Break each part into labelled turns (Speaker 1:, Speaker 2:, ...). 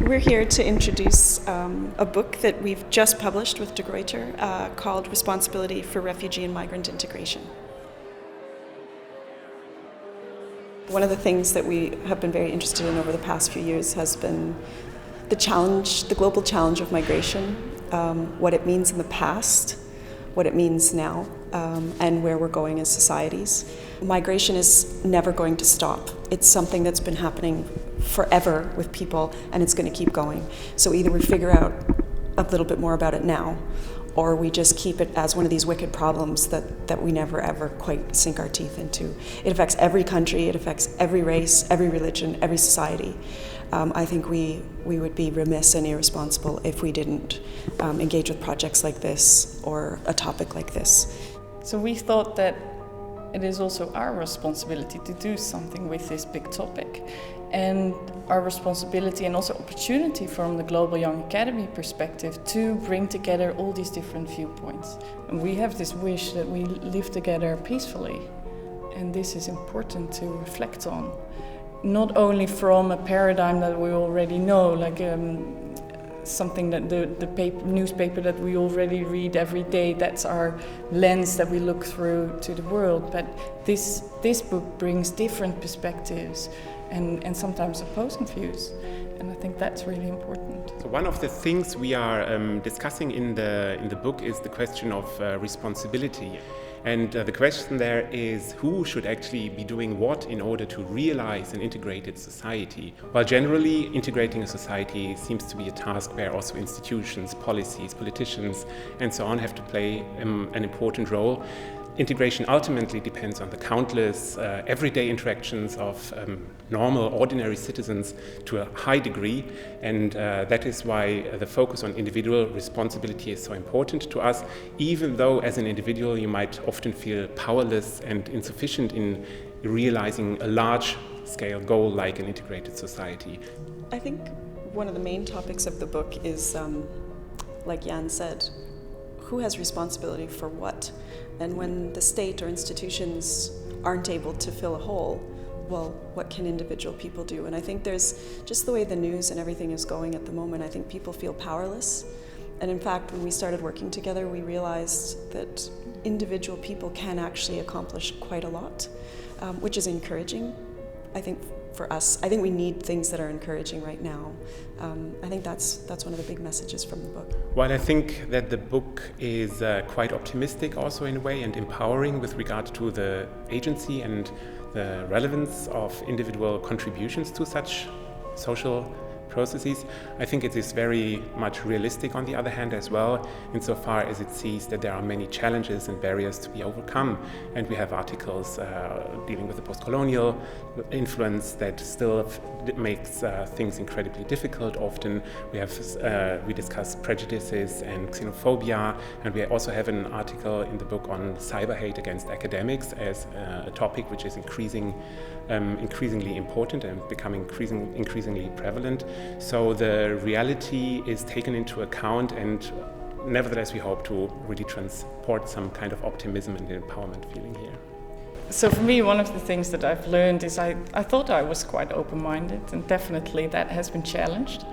Speaker 1: We're here to introduce a book that we've just published with De Gruyter called Responsibility for Refugee and Migrant Integration. One of the things that we have been very interested in over the past few years has been the global challenge of migration, what it means in the past, what it means now, and where we're going as societies. Migration is never going to stop. It's something that's been happening forever with people, and it's going to keep going. So either we figure out a little bit more about it now, or we just keep it as one of these wicked problems that we never ever quite sink our teeth into. It affects every country, it affects every race, every religion, every society. I think we would be remiss and irresponsible if we didn't engage with projects like this or a topic like this.
Speaker 2: So we thought that it is also our responsibility to do something with this big topic. And our responsibility and also opportunity from the Global Young Academy perspective to bring together all these different viewpoints. And we have this wish that we live together peacefully. And this is important to reflect on. Not only from a paradigm that we already know, like something that the newspaper that we already read every day, that's our lens that we look through to the world. But this book brings different perspectives and sometimes opposing views. And I think that's really important.
Speaker 3: So one of the things we are discussing in the book is the question of responsibility. And the question there is, who should actually be doing what in order to realize an integrated society? While generally integrating a society seems to be a task where also institutions, policies, politicians and so on have to play an important role, integration ultimately depends on the countless everyday interactions of normal, ordinary citizens to a high degree, and that is why the focus on individual responsibility is so important to us, even though as an individual you might often feel powerless and insufficient in realizing a large-scale goal like an integrated society.
Speaker 1: I think one of the main topics of the book is, like Jan said, who has responsibility for what? And when the state or institutions aren't able to fill a hole, well, what can individual people do? And I think there's just the way the news and everything is going at the moment, I think people feel powerless. And in fact, when we started working together, we realized that individual people can actually accomplish quite a lot, which is encouraging. I think for us, I think we need things that are encouraging right now. I think that's one of the big messages from the book.
Speaker 3: While I think that the book is quite optimistic also in a way and empowering with regard to the agency and the relevance of individual contributions to such social processes, I think it is very much realistic on the other hand as well, insofar as it sees that there are many challenges and barriers to be overcome. And we have articles dealing with the post-colonial influence that still makes things incredibly difficult. Often we discuss prejudices and xenophobia, and we also have an article in the book on cyber hate against academics as a topic which is increasingly important and becoming increasingly prevalent. So the reality is taken into account, and nevertheless we hope to really transport some kind of optimism and empowerment feeling here.
Speaker 2: So for me, one of the things that I've learned is I thought I was quite open-minded, and definitely that has been challenged.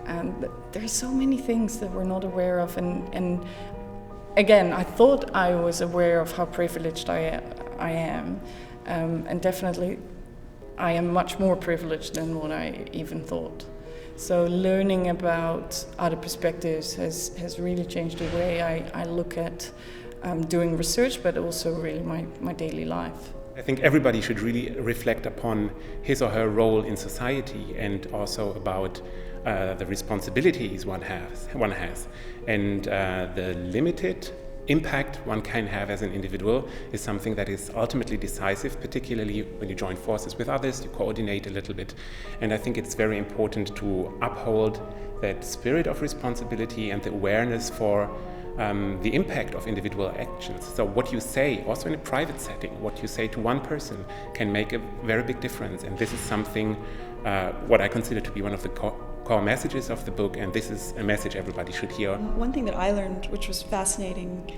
Speaker 2: And there are so many things that we're not aware of, and again, I thought I was aware of how privileged I am, and definitely I am much more privileged than what I even thought. So learning about other perspectives has really changed the way I look at doing research, but also really my daily life.
Speaker 3: I think everybody should really reflect upon his or her role in society, and also about the responsibilities one has, and the limited impact one can have as an individual is something that is ultimately decisive, particularly when you join forces with others, you coordinate a little bit. And I think it's very important to uphold that spirit of responsibility and the awareness for the impact of individual actions. So what you say, also in a private setting, what you say to one person can make a very big difference. And this is something, what I consider to be one of the core messages of the book, and this is a message everybody should hear.
Speaker 1: One thing that I learned, which was fascinating,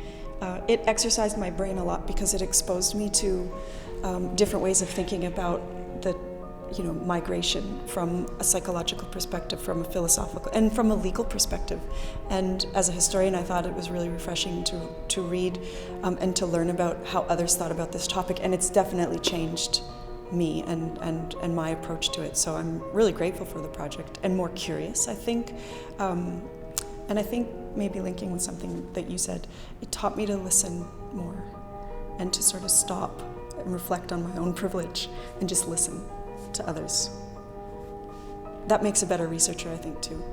Speaker 1: it exercised my brain a lot because it exposed me to different ways of thinking about the migration from a psychological perspective, from a philosophical, and from a legal perspective. And as a historian, I thought it was really refreshing to read and to learn about how others thought about this topic. And it's definitely changed me and my approach to it. So I'm really grateful for the project and more curious, I think. And I think maybe linking with something that you said, it taught me to listen more and to sort of stop and reflect on my own privilege and just listen to others. That makes a better researcher, I think, too.